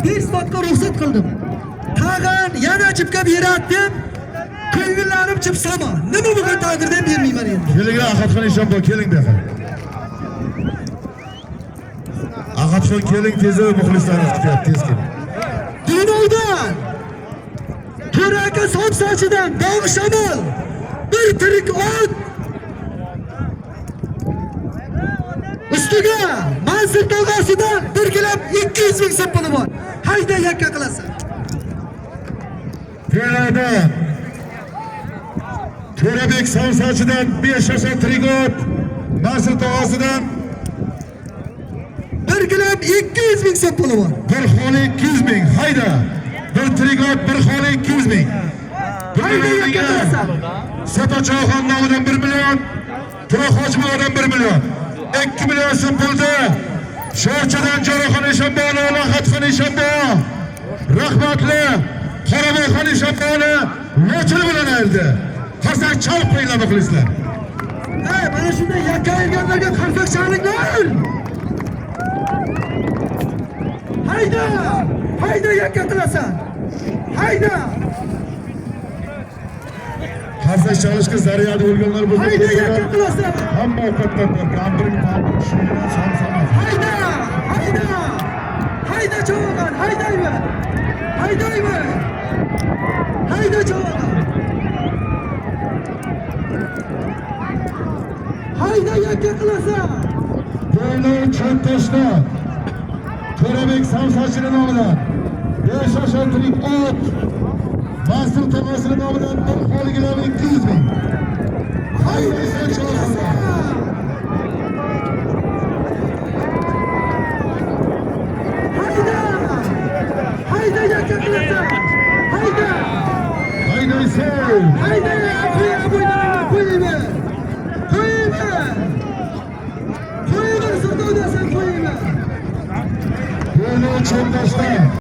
5 soatga ruxsat qildim. Tag'in yana chipga beratdim. Ko'ngillarim chipsama. Nima bo'lgan taqdirda bermayman endi. Keling, Ahadxon Eshonboy, keling bu yoqqa. Ahadxon keling, tezroq muxlislarimiz kutyapti, tez keling. Dunoydan To'raka somsachidan dog' shamol bir tirik ot ustiga Mansur tog'asidan 1 kilo 200 ming so'm puli bor. Hayda yakka qilasan. To'radan To'rabek somsachidan 5 yashar tirik ot, Mansur tog'asidan 1 kilo 200 ming so'm puli bor. bir xoli 200 ming. Hayda. Bir tirik ot, bir xoli 200 ming. Hayda yakka qilasan. Satochoxon nomidan 1 million, Turoq Hojiboydan 1 million. 2 million so'm pulda Sho'rchadan Jo'raxon Eshonboy, Ahadxon Eshonboy, rahmatli Qoraboyxon Eshonboy mo'chili bilan ayirdi. Qarsak chalib qo'yinglar muxlislar. Hey, mana shunday yakka ayirganlarga qarsak chalinglar. Hayda! Hayda yakka qilasan. Hayda! Qarsak chalishga zaryadi bo'lganlar bo'lsa, Hayda yakka qilasan. hamma ovqatdan gambiring ma'lum tushungan son-sanat. Hayda! Hayda! Hayda cho'g'an, haydaymi? Haydaymi? Hayda cho'g'an. Hayda yakka qilasan. To'ylar Cho'ntashda To'rabek somsachini nomidan 5 yashar tirik ot, Mansur tog'asining nomidan bir xoligilar 200 ming. Hayda so'chilsin. Hayda! Hayda yakka qilasan. Hayda! Haydaysan. Hayda! Qo'yma! Qo'yma! Savdodasan qo'yma! To'ylar Cho'ntashda